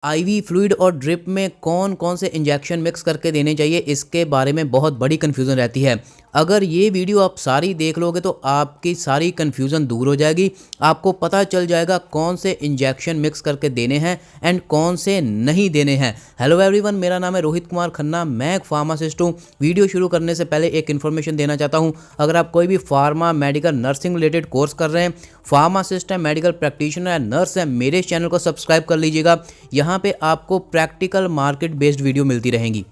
IV fluid और drip में कौन कौन से इंजेक्शन मिक्स करके देने चाहिए, इसके बारे में बहुत बड़ी कन्फ्यूज़न रहती है। अगर ये वीडियो आप सारी देख लोगे तो आपकी सारी कन्फ्यूज़न दूर हो जाएगी। आपको पता चल जाएगा कौन से इंजेक्शन मिक्स करके देने हैं एंड कौन से नहीं देने हैं। हेलो एवरीवन, मेरा नाम है रोहित कुमार खन्ना, मैं एक फार्मासिस्ट हूँ। वीडियो शुरू करने से पहले एक इन्फॉर्मेशन देना चाहता हूँ। अगर आप कोई भी pharma, medical, nursing related course कर रहे हैं, फार्मासिस्ट है, मेडिकल प्रैक्टिशनर है, नर्स है, मेरे इस चैनल को सब्सक्राइब कर लीजिएगा। यहाँ पे आपको प्रैक्टिकल मार्केट बेस्ड वीडियो मिलती रहेंगी।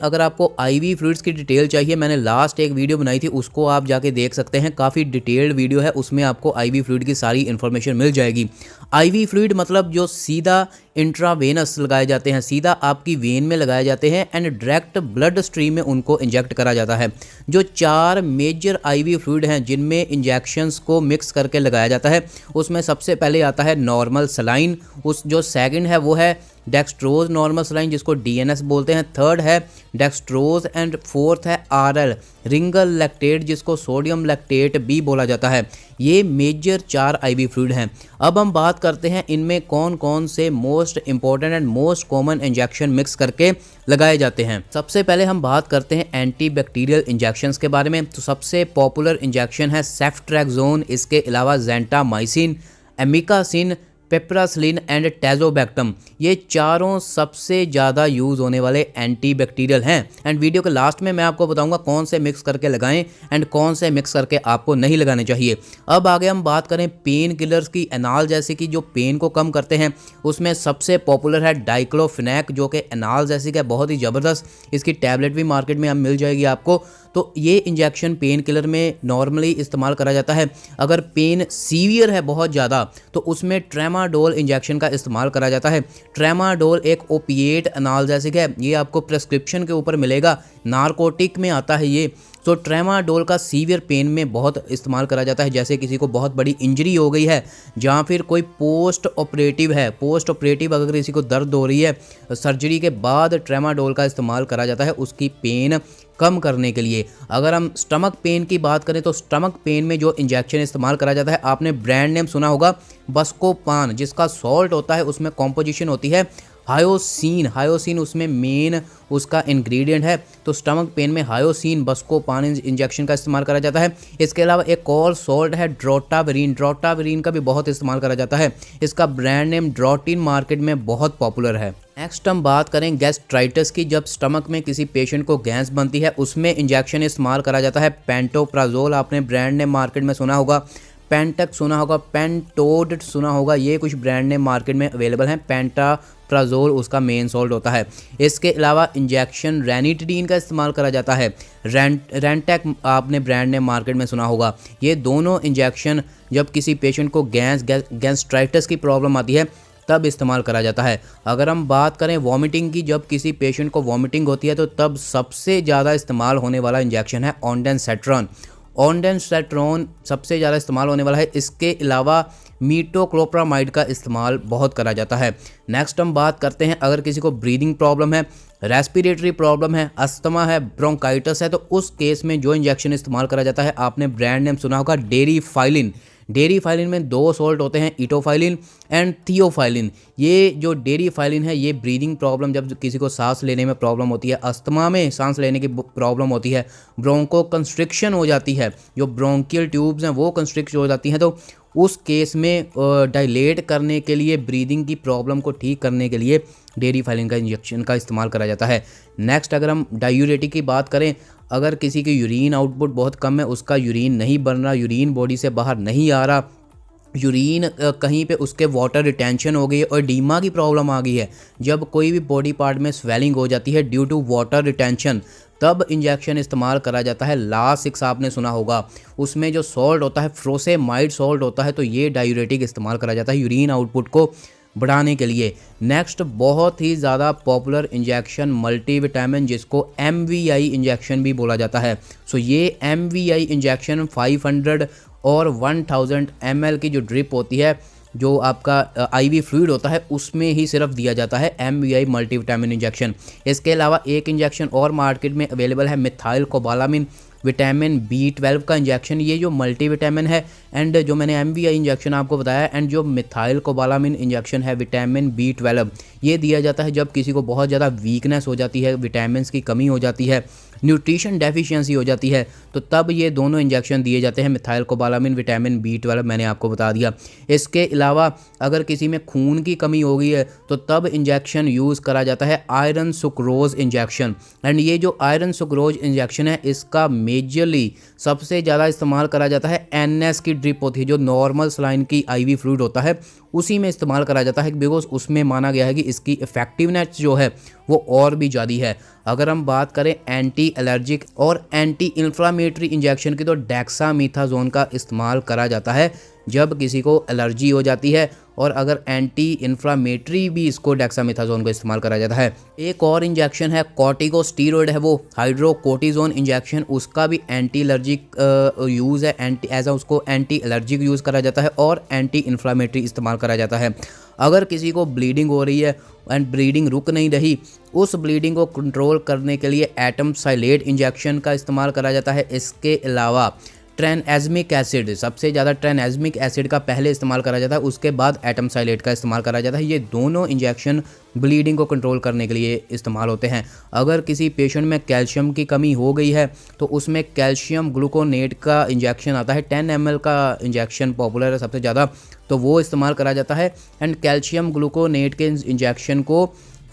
अगर आपको आईवी फ्लूइड्स की डिटेल चाहिए, मैंने लास्ट एक वीडियो बनाई थी, उसको आप जाके देख सकते हैं। काफ़ी डिटेल्ड वीडियो है, उसमें आपको आईवी फ्लूइड की सारी इन्फॉर्मेशन मिल जाएगी। आईवी फ्लूइड मतलब जो सीधा इंट्रावेनस लगाए जाते हैं, सीधा आपकी वेन में लगाए जाते हैं एंड डायरेक्ट ब्लड स्ट्रीम में उनको इंजेक्ट करा जाता है। जो 4 मेजर आईवी फ्लूइड हैं जिनमें इंजेक्शंस को मिक्स करके लगाया जाता है, उसमें सबसे पहले आता है नॉर्मल सलाइन। उस जो सेकंड है वो है डेक्सट्रोज नॉर्मल सलाइन, जिसको डीएनएस बोलते हैं। थर्ड है डेक्सट्रोज एंड फोर्थ है आरएल रिंगल लैक्टेट, जिसको सोडियम लैक्टेट भी बोला जाता है। ये मेजर 4 आईवी फ्लूइड हैं। अब हम बात करते हैं इनमें कौन कौन से most important and most common injection mix करके लगाए जाते हैं। सबसे पहले हम बात करते हैं एंटीबैक्टीरियल इंजेक्शंस के बारे में। तो सबसे पॉपुलर इंजेक्शन है सेफ्ट्रैक्सोन, इसके अलावा जेंटामाइसिन, एमिकासिन, पेप्रासिलिन एंड टैजोबैक्टम। ये चारों सबसे ज़्यादा यूज़ होने वाले एंटीबैक्टीरियल हैं। एंड वीडियो के लास्ट में मैं आपको बताऊंगा कौन से मिक्स करके लगाएं एंड कौन से मिक्स करके आपको नहीं लगाने चाहिए। अब आगे हम बात करें पेन किलर्स की। एनाल जैसे कि जो पेन को कम करते हैं, उसमें सबसे पॉपुलर है डाइक्लोफिनेक, जो कि एनाल जैसे कि बहुत ही ज़बरदस्त। इसकी टैबलेट भी मार्केट में मिल जाएगी आपको। तो ये इंजेक्शन पेन किलर में नॉर्मली इस्तेमाल करा जाता है। अगर पेन सीवियर है बहुत ज़्यादा, तो उसमें ट्रेमाडोल इंजेक्शन का इस्तेमाल करा जाता है। ट्रेमाडोल एक ओपिएट एनाल्जेसिक है, ये आपको प्रेस्क्रिप्शन के ऊपर मिलेगा, नारकोटिक में आता है ये। तो ट्रेमाडोल का सीवियर पेन में बहुत इस्तेमाल करा जाता है, जैसे किसी को बहुत बड़ी इंजरी हो गई है या फिर कोई पोस्ट ऑपरेटिव है। पोस्ट ऑपरेटिव अगर किसी को दर्द हो रही है सर्जरी के बाद, ट्रेमाडोल का इस्तेमाल करा जाता है उसकी पेन कम करने के लिए। अगर हम स्टमक पेन की बात करें तो स्टमक पेन में जो इंजेक्शन इस्तेमाल करा जाता है, आपने ब्रांड नेम सुना होगा बस्कोपान, जिसका सॉल्ट होता है उसमें कॉम्पोजिशन होती है हायोसिन। हायोसिन उसमें मेन उसका इंग्रेडिएंट है। तो स्टमक पेन में हायोसिन बस्कोपान इंजेक्शन का इस्तेमाल करा जाता है। इसके अलावा एक और सॉल्ट है ड्रोटावेरिन। ड्रोटावेरिन का भी बहुत इस्तेमाल करा जाता है। इसका ब्रांड नेम ड्रोटिन मार्केट में बहुत पॉपुलर है। नेक्स्ट हम बात करें गैस्ट्राइटिस की। जब स्टमक में किसी पेशेंट को गैस बनती है, उसमें इंजेक्शन इस्तेमाल करा जाता है पेंटोप्राजोल। आपने ब्रांड नेम मार्केट में सुना होगा, पेंटक सुना होगा, पेंटोड सुना होगा। ये कुछ ब्रांड नेम मार्केट में अवेलेबल हैं। पेंटाप्राजोल उसका मेन सॉल्ट होता है। इसके अलावा इंजेक्शन रेनिटिडीन का इस्तेमाल करा जाता है। रेंटेक आपने ब्रांड नेम मार्केट में सुना होगा। ये दोनों इंजेक्शन जब किसी पेशेंट को गैस्ट्राइटिस की प्रॉब्लम आती है तब इस्तेमाल करा जाता है। अगर हम बात करें वॉमिटिंग की, जब किसी पेशेंट को वॉमिटिंग होती है तो तब सबसे ज़्यादा इस्तेमाल होने वाला इंजेक्शन है ऑन्डेंसेट्रॉन। ऑन्डेंसेट्रॉन सबसे ज़्यादा इस्तेमाल होने वाला है। इसके अलावा मीटोक्लोप्रामाइड का इस्तेमाल बहुत करा जाता है। नेक्स्ट हम बात करते हैं, अगर किसी को ब्रीदिंग प्रॉब्लम है, रेस्पिरेटरी प्रॉब्लम है, अस्थमा है, ब्रोंकाइटिस है, तो उस केस में जो इंजेक्शन इस्तेमाल करा जाता है, आपने ब्रांड नेम सुना होगा डेरीफाइलिन। डेरीफाइलिन में 2 सॉल्ट होते हैं, इटोफाइलिन एंड थियोफाइलिन। ये जो डेरीफाइलिन है, ये ब्रीदिंग प्रॉब्लम, जब किसी को सांस लेने में प्रॉब्लम होती है, अस्थमा में सांस लेने की प्रॉब्लम होती है, ब्रोंको कंस्ट्रिक्शन हो जाती है, जो ब्रोंकियल ट्यूब्स हैं वो कंस्ट्रिक्ट हो जाती हैं, तो उस केस में डायलेट करने के लिए, ब्रीदिंग की प्रॉब्लम को ठीक करने के लिए डेरीफाइलिन का इंजेक्शन का इस्तेमाल करा जाता है। नेक्स्ट अगर हम डायूरेटिक की बात करें, अगर किसी की यूरिन आउटपुट बहुत कम है, उसका यूरिन नहीं बन रहा, यूरिन बॉडी से बाहर नहीं आ रहा, यूरिन कहीं पे उसके वाटर रिटेंशन हो गई है और एडीमा की प्रॉब्लम आ गई है, जब कोई भी बॉडी पार्ट में स्वेलिंग हो जाती है ड्यू टू वाटर रिटेंशन, तब इंजेक्शन इस्तेमाल करा जाता है। लासिक्स आपने सुना होगा, उसमें जो सॉल्ट होता है फ्रोसेमाइड सॉल्ट होता है, तो ये डायूरेटिक इस्तेमाल करा जाता है यूरिन आउटपुट को बढ़ाने के लिए। नेक्स्ट बहुत ही ज़्यादा पॉपुलर इंजेक्शन मल्टीविटामिन, जिसको MVI इंजेक्शन भी बोला जाता है। सो ये MVI इंजेक्शन 500 और 1000 ml की जो ड्रिप होती है, जो आपका आईवी फ्लूइड होता है, उसमें ही सिर्फ दिया जाता है MVI मल्टीविटामिन इंजेक्शन। इसके अलावा एक इंजेक्शन और मार्केट में अवेलेबल है मिथाइल कोबालामिन, विटामिन B12 का इंजेक्शन, ये जो मल्टीविटामिन है, एंड जो मैंने MVI इंजेक्शन आपको बताया, एंड जो मिथाइल कोबालामिन इंजेक्शन है विटामिन B12, ये दिया जाता है जब किसी को बहुत ज़्यादा वीकनेस हो जाती है, विटामिन की कमी हो जाती है, न्यूट्रिशन डेफिशिएंसी हो जाती है, तो तब ये दोनों इंजेक्शन दिए जाते हैं, मिथाइल कोबालामिन, विटामिन B12 मैंने आपको बता दिया। इसके अलावा अगर किसी में खून की कमी हो गई है तो तब इंजेक्शन यूज़ करा जाता है आयरन सुक्रोज इंजेक्शन। एंड ये जो आयरन सुक्रोज इंजेक्शन है इसका मेजरली सबसे ज़्यादा इस्तेमाल करा जाता है NS की ड्रिप होती है, जो नॉर्मल सलाइन की IV फ्लूइड होता है उसी में इस्तेमाल करा जाता है, बिकॉज उसमें माना गया है कि इसकी इफेक्टिवनेस जो है वो और भी ज़्यादा है। अगर हम बात करें एंटी एलर्जिक और एंटी इन्फ्लामेटरी इंजेक्शन की, तो डेक्सामेथासोन का इस्तेमाल करा जाता है जब किसी को एलर्जी हो जाती है, और अगर एंटी इन्फ्लामेटरी भी इसको डेक्सामेथासोन को इस्तेमाल करा जाता है। एक और इंजेक्शन है कॉर्टिकोस्टेरॉइड है, वो हाइड्रोकोर्टिजोन इंजेक्शन, उसका भी एंटी एलर्जिक यूज़ है, उसको एंटी एलर्जिक यूज़ करा जाता है और एंटी इन्फ्लामेटरी इस्तेमाल करा जाता है। अगर किसी को ब्लीडिंग हो रही है एंड ब्लीडिंग रुक नहीं रही, उस ब्लीडिंग को कंट्रोल करने के लिए एटमसाइलेट इंजेक्शन का इस्तेमाल करा जाता है। इसके अलावा ट्रेनएज़मिक एसिड, सबसे ज़्यादा ट्रेनएज़मिक एसिड का पहले इस्तेमाल करा जाता है, उसके बाद एटमसाइलेट का इस्तेमाल करा जाता है। ये दोनों इंजेक्शन ब्लीडिंग को कंट्रोल करने के लिए इस्तेमाल होते हैं। अगर किसी पेशेंट में कैल्शियम की कमी हो गई है तो उसमें कैल्शियम ग्लूकोनेट का इंजेक्शन आता है, 10 ml का इंजेक्शन पॉपुलर है सबसे ज़्यादा, तो वो इस्तेमाल करा जाता है। एंड कैल्शियम ग्लूकोनेट के इंजेक्शन को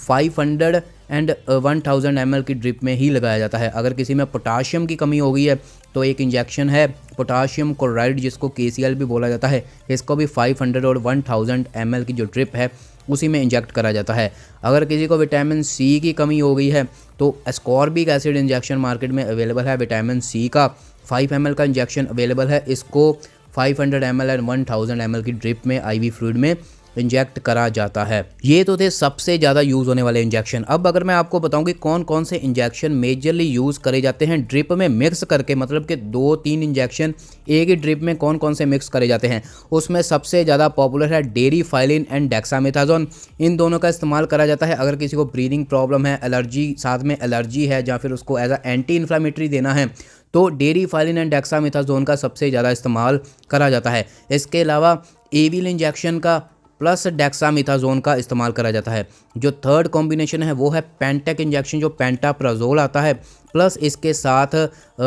500 एंड 1000 ml की ड्रिप में ही लगाया जाता है। अगर किसी में पोटाशियम की कमी हो गई है तो एक इंजेक्शन है पोटाशियम क्लोराइड, जिसको KCl भी बोला जाता है, इसको भी 500 और 1000 ml की जो ड्रिप है उसी में इंजेक्ट करा जाता है। अगर किसी को विटामिन C की कमी हो गई है तो एस्कॉर्बिक एसिड इंजेक्शन मार्केट में अवेलेबल है, विटामिन C का 5 ml का इंजेक्शन अवेलेबल है, इसको 500 ml एंड 1000 ml की ड्रिप में IV फ्लूइड में इंजेक्ट करा जाता है। ये तो थे सबसे ज़्यादा यूज़ होने वाले इंजेक्शन। अब अगर मैं आपको बताऊं कि कौन कौन से इंजेक्शन मेजरली यूज़ करे जाते हैं ड्रिप में मिक्स करके, मतलब कि 2-3 इंजेक्शन एक ही ड्रिप में कौन कौन से मिक्स करे जाते हैं, उसमें सबसे ज़्यादा पॉपुलर है डेरिफाइलिन एंड डेक्सामेथासोन। इन दोनों का इस्तेमाल करा जाता है अगर किसी को ब्रीदिंग प्रॉब्लम है, एलर्जी, साथ में एलर्जी है, या फिर उसको एज अ एंटी इन्फ्लामेटरी देना है, तो डेरिफाइलिन एंड डेक्सामेथासोन का सबसे ज़्यादा इस्तेमाल करा जाता है। इसके अलावा एविल इंजेक्शन का प्लस डेक्सामेथासोन का इस्तेमाल करा जाता है। जो थर्ड कॉम्बिनेशन है वो है पेंटेक इंजेक्शन, जो पेंटाप्राजोल आता है, प्लस इसके साथ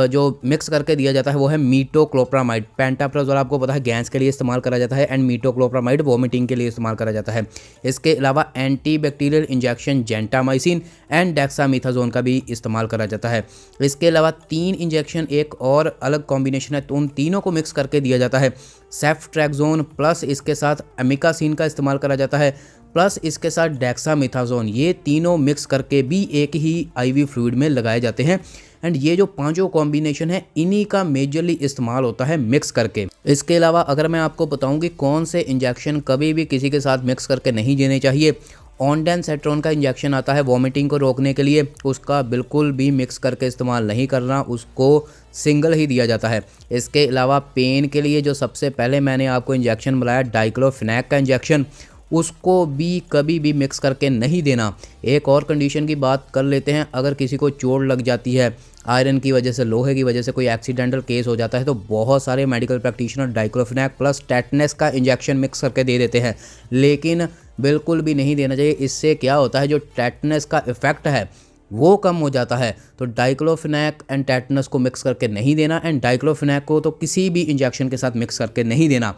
जो मिक्स करके दिया जाता है वो है मीटोक्लोप्रामाइड। पेंटाप्राजोल आपको पता है गैस के लिए इस्तेमाल करा जाता है, एंड मीटोक्लोप्रामाइड वोमिटिंग के लिए इस्तेमाल करा जाता है। इसके अलावा anti bacterial injection gentamicin and dexamethasone का भी इस्तेमाल करा जाता है। इसके अलावा 3 इंजेक्शन एक और अलग कॉम्बिनेशन है, तो उन तीनों को मिक्स करके दिया जाता है। सेफ्ट्रैक्सोन प्लस इसके साथ अमिकासिन का इस्तेमाल करा जाता है, प्लस इसके साथ डेक्सामेथासोन, ये तीनों मिक्स करके भी एक ही IV फ्लूइड में लगाए जाते हैं। एंड ये जो पांचों कॉम्बिनेशन है इन्हीं का मेजरली इस्तेमाल होता है मिक्स करके। इसके अलावा अगर मैं आपको बताऊं कि कौन से इंजेक्शन कभी भी किसी के साथ मिक्स करके नहीं देने चाहिए, ऑनडेनसेट्रॉन का इंजेक्शन आता है वॉमिटिंग को रोकने के लिए, उसका बिल्कुल भी मिक्स करके इस्तेमाल नहीं करना, उसको सिंगल ही दिया जाता है। इसके अलावा पेन के लिए जो सबसे पहले मैंने आपको इंजेक्शन बताया डाइक्लोफिनेक का इंजेक्शन, उसको भी कभी भी मिक्स करके नहीं देना। एक और कंडीशन की बात कर लेते हैं, अगर किसी को चोट लग जाती है आयरन की वजह से, लोहे की वजह से कोई एक्सीडेंटल केस हो जाता है, तो बहुत सारे medical practitioner diclofenac plus tetanus का इंजेक्शन मिक्स करके दे देते हैं, लेकिन बिल्कुल भी नहीं देना चाहिए। इससे क्या होता है, जो टेटनस का इफेक्ट है वो कम हो जाता है। तो डाइक्लोफिनेक एंड टेटनस को मिक्स करके नहीं देना, एंड डाइक्लोफिनेक को तो किसी भी इंजेक्शन के साथ मिक्स करके नहीं देना।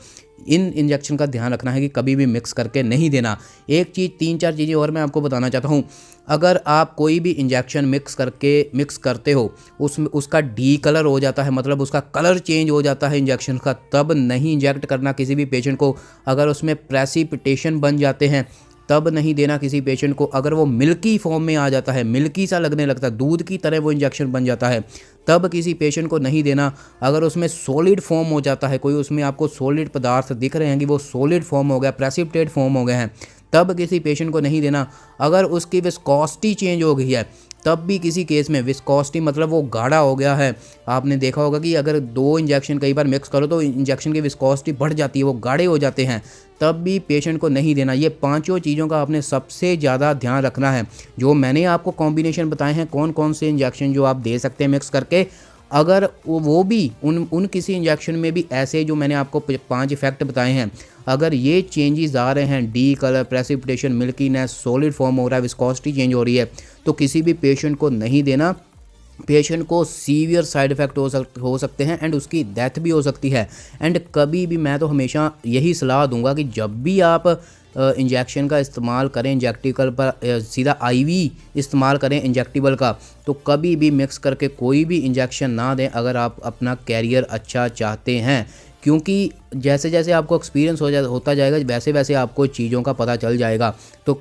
इन इंजेक्शन का ध्यान रखना है कि कभी भी मिक्स करके नहीं देना। एक चीज़, 3-4 चीज़ें और मैं आपको बताना चाहता हूँ। अगर आप कोई भी इंजेक्शन मिक्स करते हो, उसका डी कलर हो जाता है, मतलब उसका कलर चेंज हो जाता है इंजेक्शन का, तब नहीं इंजेक्ट करना किसी भी पेशेंट को। अगर उसमें प्रेसिपिटेशन बन जाते हैं तब नहीं देना किसी पेशेंट को। अगर वो मिल्की फॉर्म में आ जाता है, मिल्की सा लगने लगता है, दूध की तरह वो इंजेक्शन बन जाता है, तब किसी पेशेंट को नहीं देना। अगर उसमें सॉलिड फॉर्म हो जाता है, कोई उसमें आपको सॉलिड पदार्थ दिख रहे हैं कि वो सॉलिड फॉर्म हो गया, प्रेसिपिटेट फॉर्म हो गए हैं, तब किसी पेशेंट को नहीं देना। अगर उसकी विस्कोसिटी चेंज हो गई है तब भी किसी केस में, विस्कोसिटी मतलब वो गाढ़ा हो गया है, आपने देखा होगा कि अगर 2 इंजेक्शन कई बार मिक्स करो तो इंजेक्शन की विस्कोसिटी बढ़ जाती है, वो गाढ़े हो जाते हैं, तब भी पेशेंट को नहीं देना। ये पांचों चीज़ों का आपने सबसे ज़्यादा ध्यान रखना है। जो मैंने आपको कॉम्बिनेशन बताए हैं कौन कौन से इंजेक्शन जो आप दे सकते हैं मिक्स करके, अगर वो भी उन किसी इंजेक्शन में भी ऐसे जो मैंने आपको 5 इफ़ेक्ट बताए हैं, अगर ये चेंजेस आ रहे हैं, D colour, precipitation, milkiness, solid form हो रहा है, विस्कोसिटी चेंज हो रही है, तो किसी भी पेशेंट को नहीं देना। पेशेंट को सीवियर साइड इफ़ेक्ट हो सकते हैं एंड उसकी डेथ भी हो सकती है। एंड कभी भी मैं तो हमेशा यही सलाह दूंगा कि जब भी आप इंजेक्शन का इस्तेमाल करें, इंजेक्टिबल पर सीधा आईवी इस्तेमाल करें इंजेक्टिबल का, तो कभी भी मिक्स करके कोई भी इंजेक्शन ना दें अगर आप अपना कैरियर अच्छा चाहते हैं। क्योंकि जैसे जैसे आपको एक्सपीरियंस होता जाएगा, वैसे वैसे आपको चीज़ों का पता चल जाएगा। तो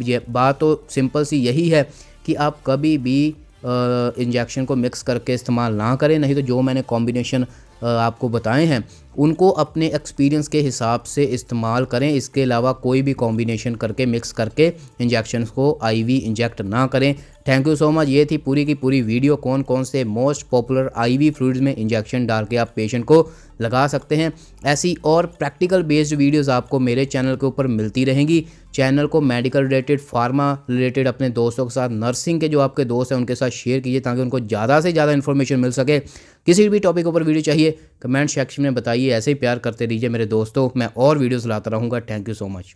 ये बात तो सिंपल सी यही है कि आप कभी भी इंजेक्शन को मिक्स करके इस्तेमाल ना करें, नहीं तो जो मैंने कॉम्बिनेशन आपको बताए हैं उनको अपने एक्सपीरियंस के हिसाब से इस्तेमाल करें। इसके अलावा कोई भी कॉम्बिनेशन करके मिक्स करके इंजेक्शन को आईवी इंजेक्ट ना करें। Thank you so much. ये थी पूरी की पूरी वीडियो, कौन कौन से मोस्ट पॉपुलर आईवी फ्लूइड्स में इंजेक्शन डाल के आप पेशेंट को लगा सकते हैं। ऐसी और प्रैक्टिकल बेस्ड वीडियोस आपको मेरे चैनल के ऊपर मिलती रहेंगी। चैनल को मेडिकल रिलेटेड, फार्मा रिलेटेड अपने दोस्तों के साथ, नर्सिंग के जो आपके दोस्त हैं उनके साथ शेयर कीजिए ताकि उनको ज़्यादा से ज़्यादा इन्फॉर्मेशन मिल सके। किसी भी टॉपिक के ऊपर वीडियो चाहिए कमेंट सेक्शन में बताइए। ऐसे ही प्यार करते रहिए मेरे दोस्तों, मैं और वीडियोस लाता रहूँगा। Thank you so much.